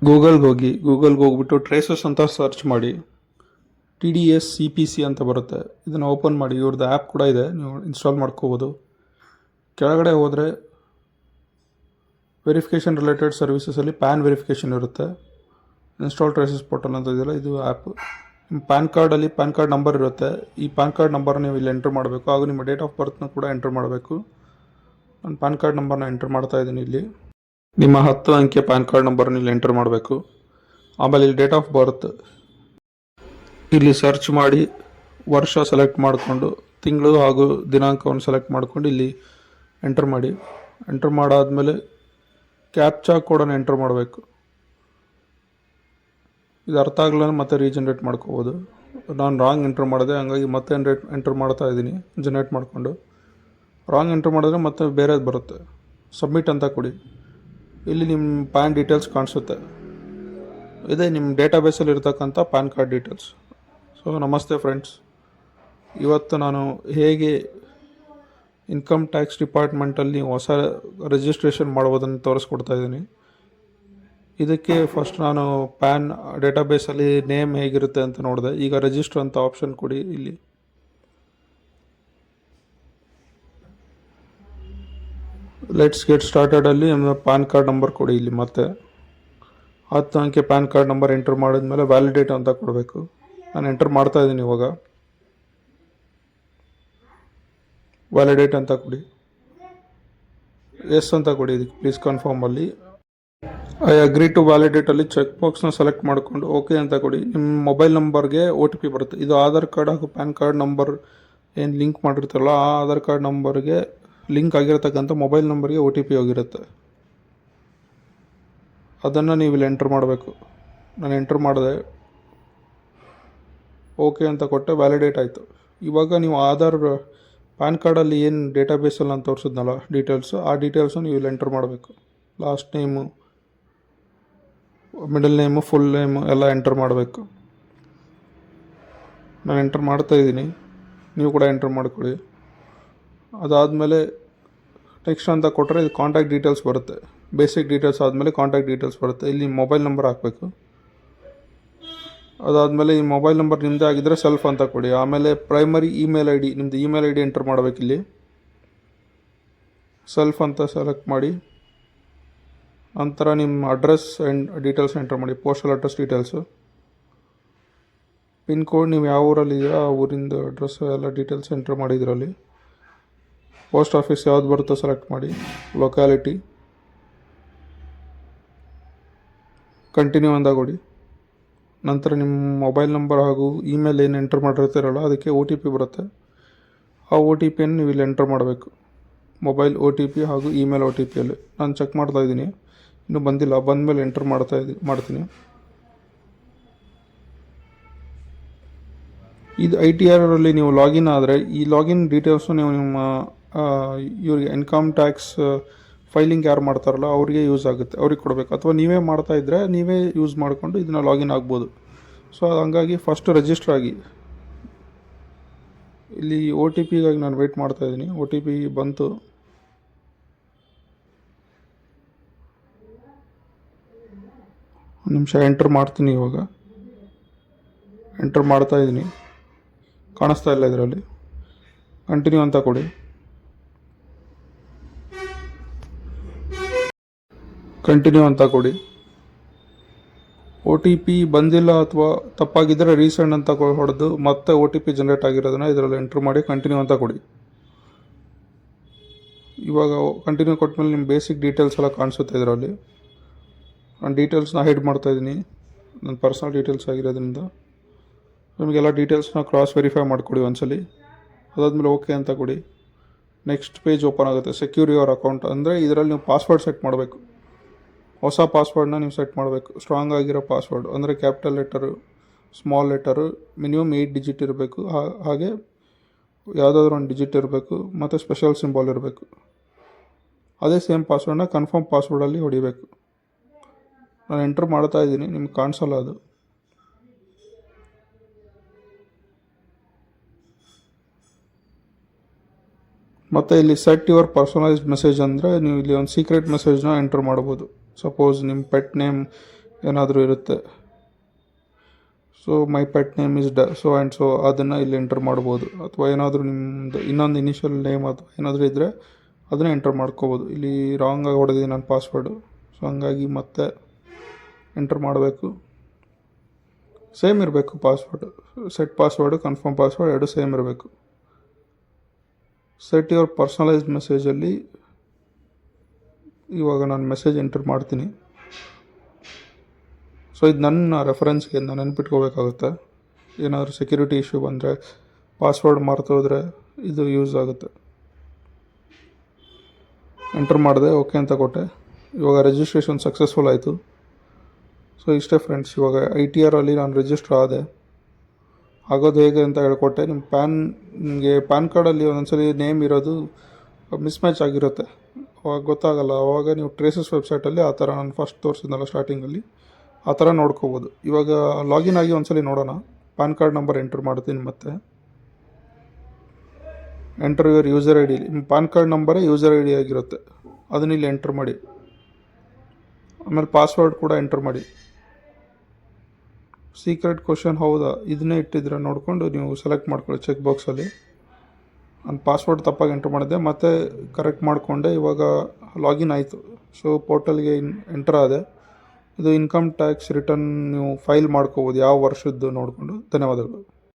ಗೂಗಲ್ಗೆ ಹೋಗ್ಬಿಟ್ಟು ಟ್ರೇಸಸ್ ಅಂತ ಸರ್ಚ್ ಮಾಡಿ. TDS CPC ಅಂತ ಬರುತ್ತೆ. ಇದನ್ನು ಓಪನ್ ಮಾಡಿ. ಇವ್ರದ್ದು ಆ್ಯಪ್ ಕೂಡ ಇದೆ, ನೀವು ಇನ್ಸ್ಟಾಲ್ ಮಾಡ್ಕೋಬೋದು. ಕೆಳಗಡೆ ಹೋದರೆ ವೆರಿಫಿಕೇಷನ್ ರಿಲೇಟೆಡ್ ಸರ್ವಿಸಸಲ್ಲಿ ಪ್ಯಾನ್ ವೆರಿಫಿಕೇಷನ್ ಇರುತ್ತೆ. ಇನ್ಸ್ಟಾಲ್ ಟ್ರೇಸಸ್ ಪೋರ್ಟಲ್ ಅಂತ ಇದೆಯಲ್ಲ, ಇದು ಆ್ಯಪ್. ನಿಮ್ಮ ಪ್ಯಾನ್ ಕಾರ್ಡಲ್ಲಿ ಪ್ಯಾನ್ ಕಾರ್ಡ್ ನಂಬರ್ ಇರುತ್ತೆ. ಈ ಪ್ಯಾನ್ ಕಾರ್ಡ್ ನಂಬರ್ ನೀವು ಇಲ್ಲಿ ಎಂಟ್ರ್ ಮಾಡಬೇಕು. ಹಾಗೂ ನಿಮ್ಮ ಡೇಟ್ ಆಫ್ ಬರ್ತ್ನ ಕೂಡ ಎಂಟ್ರ್ ಮಾಡಬೇಕು. ನಾನು ಪ್ಯಾನ್ ಕಾರ್ಡ್ ನಂಬರ್ನ ಎಂಟ್ರ್ ಮಾಡ್ತಾ ಇದ್ದೀನಿ. ಇಲ್ಲಿ ನಿಮ್ಮ 10 ಅಂಕೆ ಪ್ಯಾನ್ ಕಾರ್ಡ್ ನಂಬರ್ನ ಇಲ್ಲಿ ಎಂಟ್ರ್ ಮಾಡಬೇಕು. ಆಮೇಲೆ ಇಲ್ಲಿ ಡೇಟ್ ಆಫ್ ಬರ್ತ್ ಇಲ್ಲಿ ಸರ್ಚ್ ಮಾಡಿ ವರ್ಷ ಸೆಲೆಕ್ಟ್ ಮಾಡಿಕೊಂಡು ತಿಂಗಳು ಹಾಗೂ ದಿನಾಂಕವನ್ನು ಸೆಲೆಕ್ಟ್ ಮಾಡಿಕೊಂಡು ಇಲ್ಲಿ ಎಂಟ್ರ್ ಮಾಡಿ. ಎಂಟ್ರ್ ಮಾಡಾದಮೇಲೆ ಕ್ಯಾಪ್ಚಾ ಕೋಡನ್ನು ಎಂಟ್ರ್ ಮಾಡಬೇಕು. ಇದು ಅರ್ಥ ಆಗಲ್ಲ ಮತ್ತೆ ರೀಜನ್ರೇಟ್ ಮಾಡ್ಕೋಬೋದು. ನಾನು ರಾಂಗ್ ಎಂಟ್ರ್ ಮಾಡಿದೆ, ಹಂಗಾಗಿ ಮತ್ತೆ ಎಂಟ್ರ್ ಮಾಡ್ತಾ ಇದ್ದೀನಿ ಜನರೇಟ್ ಮಾಡಿಕೊಂಡು. ರಾಂಗ್ ಎಂಟ್ರ್ ಮಾಡಿದ್ರೆ ಮತ್ತೆ ಬೇರೆದು ಬರುತ್ತೆ. ಸಬ್ಮಿಟ್ ಅಂತ ಕೊಡಿ. ಇಲ್ಲಿ ನಿಮ್ಮ ಪ್ಯಾನ್ ಡೀಟೇಲ್ಸ್ ಕಾಣಿಸುತ್ತೆ. ಇದೇ ನಿಮ್ಮ ಡೇಟಾಬೇಸಲ್ಲಿ ಇರ್ತಕ್ಕಂಥ ಪ್ಯಾನ್ ಕಾರ್ಡ್ ಡೀಟೇಲ್ಸ್. ಸೊ ನಮಸ್ತೆ ಫ್ರೆಂಡ್ಸ್, ಇವತ್ತು ನಾನು ಹೇಗೆ ಇನ್ಕಮ್ ಟ್ಯಾಕ್ಸ್ ಡಿಪಾರ್ಟ್ಮೆಂಟಲ್ಲಿ ಹೊಸ ರಿಜಿಸ್ಟ್ರೇಷನ್ ಮಾಡುವುದನ್ನು ತೋರಿಸ್ಕೊಡ್ತಾ ಇದ್ದೀನಿ. ಇದಕ್ಕೆ ಫಸ್ಟ್ ನಾನು ಪ್ಯಾನ್ ಡೇಟಾಬೇಸಲ್ಲಿ ನೇಮ್ ಹೇಗಿರುತ್ತೆ ಅಂತ ನೋಡಿದೆ. ಈಗ ರಿಜಿಸ್ಟರ್ ಅಂತ ಆಪ್ಷನ್ ಕೊಡಿ. ಇಲ್ಲಿ ಲೆಟ್ಸ್ ಗೆಟ್ ಸ್ಟಾರ್ಟೆಡಲ್ಲಿ ನಮ್ಮ ಪ್ಯಾನ್ ಕಾರ್ಡ್ ನಂಬರ್ ಕೊಡಿ. ಇಲ್ಲಿ ಮತ್ತೆ 10 ಅಂಕೆ ಪ್ಯಾನ್ ಕಾರ್ಡ್ ನಂಬರ್ ಎಂಟರ್ ಮಾಡಿದ್ಮೇಲೆ ವ್ಯಾಲಿಡೇಟ್ ಅಂತ ಕೊಡಬೇಕು. ನಾನು ಎಂಟರ್ ಮಾಡ್ತಾ ಇದ್ದೀನಿ. ಇವಾಗ ವ್ಯಾಲಿಡೇಟ್ ಅಂತ ಕೊಡಿ. ಎಸ್ ಅಂತ ಕೊಡಿ. ಇದಕ್ಕೆ ಪ್ಲೀಸ್ ಕನ್ಫರ್ಮಲ್ಲಿ ಐ ಅಗ್ರಿ ಟು ವ್ಯಾಲಿಡೇಟಲ್ಲಿ ಚೆಕ್ ಬಾಕ್ಸ್ನ ಸೆಲೆಕ್ಟ್ ಮಾಡಿಕೊಂಡು ಓಕೆ ಅಂತ ಕೊಡಿ. ನಿಮ್ಮ ಮೊಬೈಲ್ ನಂಬರ್ಗೆ OTP ಬರುತ್ತೆ. ಇದು ಆಧಾರ್ ಕಾರ್ಡ್ ಹಾಗೂ ಪ್ಯಾನ್ ಕಾರ್ಡ್ ನಂಬರ್ ಏನು ಲಿಂಕ್ ಮಾಡಿರ್ತಾರಲ್ಲ, ಆ ಆಧಾರ್ ಕಾರ್ಡ್ ನಂಬರ್ಗೆ ಲಿಂಕ್ ಆಗಿರತಕ್ಕಂಥ ಮೊಬೈಲ್ ನಂಬರ್ಗೆ OTP ಹೋಗಿರುತ್ತೆ. ಅದನ್ನು ನೀವು ಇಲ್ಲಿ ಎಂಟ್ರ್ ಮಾಡಬೇಕು. ನಾನು ಎಂಟ್ರ್ ಮಾಡಿದೆ, ಓಕೆ ಅಂತ ಕೊಟ್ಟೆ, ವ್ಯಾಲಿಡೇಟ್ ಆಯಿತು. ಇವಾಗ ನೀವು ಆಧಾರ್ ಪ್ಯಾನ್ ಕಾರ್ಡಲ್ಲಿ ಏನು ಡೇಟಾಬೇಸಲ್ಲಿ ನಾನು ತೋರಿಸಿದ್ನಲ್ಲ ಡೀಟೇಲ್ಸು, ಆ ಡೀಟೇಲ್ಸು ನೀವು ಇಲ್ಲಿ ಎಂಟ್ರ್ ಮಾಡಬೇಕು. Last name, middle name, full name ಎಲ್ಲ ಎಂಟ್ರ್ ಮಾಡಬೇಕು. ನಾನು ಎಂಟ್ರ್ ಮಾಡ್ತಾಯಿದ್ದೀನಿ, ನೀವು ಕೂಡ ಎಂಟ್ರ್ ಮಾಡ್ಕೊಳ್ಳಿ. ಅದಾದಮೇಲೆ ನೆಕ್ಸ್ಟ್ ಅಂತ ಕೊಟ್ಟರೆ ಇದು ಕಾಂಟ್ಯಾಕ್ಟ್ ಡೀಟೇಲ್ಸ್ ಬರುತ್ತೆ. ಬೇಸಿಕ್ ಡೀಟೇಲ್ಸ್ ಆದಮೇಲೆ ಕಾಂಟ್ಯಾಕ್ಟ್ ಡೀಟೇಲ್ಸ್ ಬರುತ್ತೆ. ಇಲ್ಲಿ ಮೊಬೈಲ್ ನಂಬರ್ ಹಾಕಬೇಕು. ಅದಾದಮೇಲೆ ಈ ಮೊಬೈಲ್ ನಂಬರ್ ನಿಮ್ಮದೇ ಆಗಿದ್ದರೆ ಸೆಲ್ಫ್ ಅಂತ ಕೊಡಿ. ಆಮೇಲೆ ಪ್ರೈಮರಿ ಇಮೇಲ್ ID, ನಿಮ್ಮದು ಇಮೇಲ್ ID ಎಂಟ್ರ್ ಮಾಡಬೇಕು. ಇಲ್ಲಿ ಸೆಲ್ಫ್ ಅಂತ ಸೆಲೆಕ್ಟ್ ಮಾಡಿ. ನಂತರ ನಿಮ್ಮ ಅಡ್ರೆಸ್ ಆ್ಯಂಡ್ ಡೀಟೇಲ್ಸ್ ಎಂಟ್ರ್ ಮಾಡಿ. Postal address details, pin code, ನೀವು ಯಾವ ಊರಲ್ಲಿದ್ದೀರಾ ಆ ಊರಿಂದ ಅಡ್ರೆಸ್ ಎಲ್ಲ ಡೀಟೇಲ್ಸ್ ಎಂಟ್ರ್ ಮಾಡಿದ್ರಲ್ಲಿ. ಪೋಸ್ಟ್ ಆಫೀಸ್ ಯಾವ್ದು ಬರುತ್ತೋ ಸೆಲೆಕ್ಟ್ ಮಾಡಿ. ಲೊಕ್ಯಾಲಿಟಿ, ಕಂಟಿನ್ಯೂ ಅಂತ ಕೊಡಿ. ನಂತರ ನಿಮ್ಮ ಮೊಬೈಲ್ ನಂಬರ್ ಹಾಗೂ ಇಮೇಲ್ ಏನು ಎಂಟ್ರ್ ಮಾಡಿರ್ತೀರಲ್ಲ ಅದಕ್ಕೆ OTP ಬರುತ್ತೆ. ಆ OTPಯನ್ನು ನೀವು ಇಲ್ಲಿ ಎಂಟ್ರ್ ಮಾಡಬೇಕು. ಮೊಬೈಲ್ OTP ಹಾಗೂ ಇಮೇಲ್ OTPಯಲ್ಲಿ ನಾನು ಚೆಕ್ ಮಾಡ್ತಾಯಿದ್ದೀನಿ, ಇನ್ನೂ ಬಂದಿಲ್ಲ. ಬಂದಮೇಲೆ ಎಂಟ್ರ್ ಮಾಡ್ತೀನಿ. ಇದು ITR ಅಲ್ಲಿ ನೀವು ಲಾಗಿನ್ ಆದರೆ ಈ ಲಾಗಿನ್ ಡೀಟೇಲ್ಸು ನೀವು ನಿಮ್ಮ ಇವ್ರಿಗೆ ಇನ್ಕಮ್ ಟ್ಯಾಕ್ಸ್ ಫೈಲಿಂಗ್ ಯಾರು ಮಾಡ್ತಾರಲ್ಲ ಅವ್ರಿಗೆ ಯೂಸ್ ಆಗುತ್ತೆ, ಅವ್ರಿಗೆ ಕೊಡಬೇಕು. ಅಥವಾ ನೀವೇ ಮಾಡ್ತಾಯಿದ್ರೆ ನೀವೇ ಯೂಸ್ ಮಾಡಿಕೊಂಡು ಇದನ್ನು ಲಾಗಿನ್ ಆಗ್ಬೋದು. ಸೊ ಹಂಗಾಗಿ ಫಸ್ಟ್ ರಿಜಿಸ್ಟರ್ ಆಗಿ. ಇಲ್ಲಿ OTPಗಾಗಿ ನಾನು ವೆಯ್ಟ್ ಮಾಡ್ತಾಯಿದ್ದೀನಿ. OTP ಬಂತು. ಒಂದು ನಿಮಿಷ ಎಂಟ್ರ್ ಮಾಡ್ತೀನಿ. ಇವಾಗ ಎಂಟ್ರ್ ಮಾಡ್ತಾಯಿದ್ದೀನಿ, ಕಾಣಿಸ್ತಾ ಇಲ್ಲ ಇದರಲ್ಲಿ. ಕಂಟಿನ್ಯೂ ಅಂತ ಕೊಡಿ. ಕಂಟಿನ್ಯೂ ಅಂತ ಕೊಡಿ. OTP ಬಂದಿಲ್ಲ ಅಥವಾ ತಪ್ಪಾಗಿದ್ದರೆ ರೀಸೆಂಡ್ ಅಂತ ಹೊಡೆದು ಮತ್ತೆ OTP ಜನರೇಟ್ ಆಗಿರೋದನ್ನು ಇದರಲ್ಲಿ ಎಂಟ್ರ್ ಮಾಡಿ ಕಂಟಿನ್ಯೂ ಅಂತ ಕೊಡಿ. ಇವಾಗ ಕಂಟಿನ್ಯೂ ಕೊಟ್ಟಮೇಲೆ ನಿಮ್ಮ ಬೇಸಿಕ್ ಡೀಟೇಲ್ಸ್ ಎಲ್ಲ ಕಾಣಿಸುತ್ತೆ ಇದರಲ್ಲಿ. ನಾನು ಡೀಟೇಲ್ಸ್ನ ಹೈಡ್ ಮಾಡ್ತಾಯಿದ್ದೀನಿ, ನನ್ನ ಪರ್ಸನಲ್ ಡೀಟೇಲ್ಸ್ ಆಗಿರೋದ್ರಿಂದ. ನಿಮಗೆಲ್ಲ ಡೀಟೇಲ್ಸ್ನ ಕ್ರಾಸ್ ವೆರಿಫೈ ಮಾಡಿಕೊಡಿ ಒಂದ್ಸಲಿ. ಅದಾದಮೇಲೆ ಓಕೆ ಅಂತ ಕೊಡಿ. ನೆಕ್ಸ್ಟ್ ಪೇಜ್ ಓಪನ್ ಆಗುತ್ತೆ. ಸೆಕ್ಯೂರ್ ಯುವರ್ ಅಕೌಂಟ್ ಅಂದರೆ ಇದರಲ್ಲಿ ನೀವು ಪಾಸ್ವರ್ಡ್ ಸೆಟ್ ಮಾಡಬೇಕು. ಹೊಸ ಪಾಸ್ವರ್ಡನ್ನ ನೀವು ಸೆಟ್ ಮಾಡಬೇಕು. ಸ್ಟ್ರಾಂಗ್ ಆಗಿರೋ ಪಾಸ್ವರ್ಡ್ ಅಂದರೆ capital letter, small letter, minimum 8 digit ಇರಬೇಕು. ಹಾಗೆ ಯಾವುದಾದ್ರೂ ಒಂದು ಡಿಜಿಟ್ ಇರಬೇಕು ಮತ್ತು ಸ್ಪೆಷಲ್ ಸಿಂಬಾಲ್ ಇರಬೇಕು. ಅದೇ ಸೇಮ್ ಪಾಸ್ವರ್ಡನ್ನ ಕನ್ಫರ್ಮ್ ಪಾಸ್ವರ್ಡಲ್ಲಿ ಹೊಡಿಬೇಕು. ನಾನು ಎಂಟ್ರ್ ಮಾಡ್ತಾ ಇದ್ದೀನಿ, ನಿಮ್ಗೆ ಕಾಣಿಸಲ್ಲ ಅದು. ಮತ್ತು ಇಲ್ಲಿ ಸೆಟ್ ಯುವರ್ ಪರ್ಸನಲೈಸ್ಡ್ ಮೆಸೇಜ್ ಅಂದರೆ ನೀವು ಇಲ್ಲಿ ಒಂದು ಸೀಕ್ರೆಟ್ ಮೆಸೇಜ್ನ ಎಂಟರ್ ಮಾಡ್ಬೋದು. ಸಪೋಸ್ ನಿಮ್ಮ ಪೆಟ್ ನೇಮ್ ಏನಾದರೂ ಇರುತ್ತೆ. So my pet name is so and so ಅದನ್ನು ಇಲ್ಲಿ ಎಂಟರ್ ಮಾಡ್ಬೋದು. ಅಥವಾ ಏನಾದರೂ ನಿಮ್ಮದು ಇನ್ನೊಂದು ಇನಿಷಿಯಲ್ ನೇಮ್ ಅಥವಾ ಏನಾದರೂ ಇದ್ದರೆ ಅದನ್ನೇ ಎಂಟರ್ ಮಾಡ್ಕೋಬೋದು. ಇಲ್ಲಿ ರಾಂಗಾಗಿ ಹೊಡೆದಿದ್ದೀನಿ ನನ್ನ ಪಾಸ್ವರ್ಡು. ಸೊ ಹಂಗಾಗಿ ಮತ್ತೆ ಎಂಟರ್ ಮಾಡಬೇಕು. ಸೇಮ್ ಇರಬೇಕು password. Set password confirm password ಎರಡು ಸೇಮ್ ಇರಬೇಕು. ಸೆಟ್ ಯುವರ್ ಪರ್ಸನಲೈಸ್ಡ್ ಮೆಸೇಜಲ್ಲಿ ಇವಾಗ ನಾನು ಮೆಸೇಜ್ ಎಂಟರ್ ಮಾಡ್ತೀನಿ. ಸೊ ಇದು ನನ್ನ ರೆಫರೆನ್ಸ್ಗೆ ನಾನು ನೆನ್ಪಿಟ್ಕೋಬೇಕಾಗುತ್ತೆ. ಏನಾದರೂ ಸೆಕ್ಯೂರಿಟಿ ಇಶ್ಯೂ ಬಂದರೆ ಪಾಸ್ವರ್ಡ್ ಮರ್ತೋದ್ರೆ ಇದು ಯೂಸ್ ಆಗುತ್ತೆ. ಎಂಟರ್ ಮಾಡಿದೆ, ಓಕೆ ಅಂತ ಕೊಟ್ಟೆ. ಇವಾಗ ರಿಜಿಸ್ಟ್ರೇಷನ್ ಸಕ್ಸಸ್ಫುಲ್ ಆಯಿತು. ಸೊ ಇಷ್ಟೇ ಫ್ರೆಂಡ್ಸ್, ಇವಾಗ ITR ಅಲ್ಲಿ ನಾನು ರಿಜಿಸ್ಟರ್ ಆದೆ. ಆಗೋದು ಹೇಗೆ ಅಂತ ಹೇಳ್ಕೊಟ್ಟೆ. ನಿಮಗೆ ಪ್ಯಾನ್ ಕಾರ್ಡಲ್ಲಿ ಒಂದೊಂದ್ಸಲಿ ನೇಮ್ ಇರೋದು ಮಿಸ್ಮ್ಯಾಚ್ ಆಗಿರುತ್ತೆ, ಅವಾಗ ಗೊತ್ತಾಗಲ್ಲ. ಅವಾಗ ನೀವು ಟ್ರೇಸಸ್ ವೆಬ್ಸೈಟಲ್ಲಿ ಆ ಥರ ನಾನು ಫಸ್ಟ್ ತೋರಿಸಿದ್ನಲ್ಲ ಸ್ಟಾರ್ಟಿಂಗಲ್ಲಿ ಆ ಥರ ನೋಡ್ಕೋಬೋದು. ಇವಾಗ ಲಾಗಿನ್ ಆಗಿ ಒಂದ್ಸಲಿ ನೋಡೋಣ. ಪ್ಯಾನ್ ಕಾರ್ಡ್ ನಂಬರ್ ಎಂಟರ್ ಮಾಡ್ತೀನಿ. ಮತ್ತೆ ಎಂಟರ್ ಯುವರ್ ಯೂಸರ್ ID. ನಿಮ್ಮ ಪ್ಯಾನ್ ಕಾರ್ಡ್ ನಂಬರೇ ಯೂಸರ್ ID ಆಗಿರುತ್ತೆ, ಅದನ್ನ ಇಲ್ಲಿ ಎಂಟರ್ ಮಾಡಿ. ಆಮೇಲೆ ಪಾಸ್ವರ್ಡ್ ಕೂಡ ಎಂಟರ್ ಮಾಡಿ. ಸೀಕ್ರೆಟ್ ಕ್ವಶನ್ ಹೌದಾ ಇದನ್ನೇ ಇಟ್ಟಿದ್ರೆ ನೋಡಿಕೊಂಡು ನೀವು ಸೆಲೆಕ್ಟ್ ಮಾಡ್ಕೊಳ್ಳಿ ಚೆಕ್ ಬಾಕ್ಸಲ್ಲಿ. ನಾನು ಪಾಸ್ವರ್ಡ್ ತಪ್ಪಾಗಿ ಎಂಟರ್ ಮಾಡಿದೆ, ಮತ್ತೆ ಕರೆಕ್ಟ್ ಮಾಡಿಕೊಂಡೆ. ಇವಾಗ ಲಾಗಿನ್ ಆಯಿತು. ಸೊ ಪೋರ್ಟಲ್ಗೆ ಎಂಟರ್ ಆದೆ. ಇದು ಇನ್ಕಮ್ ಟ್ಯಾಕ್ಸ್ ರಿಟರ್ನ್ ನೀವು ಫೈಲ್ ಮಾಡ್ಕೋಬೋದು ಯಾವ ವರ್ಷದ್ದು ನೋಡಿಕೊಂಡು. ಧನ್ಯವಾದಗಳು.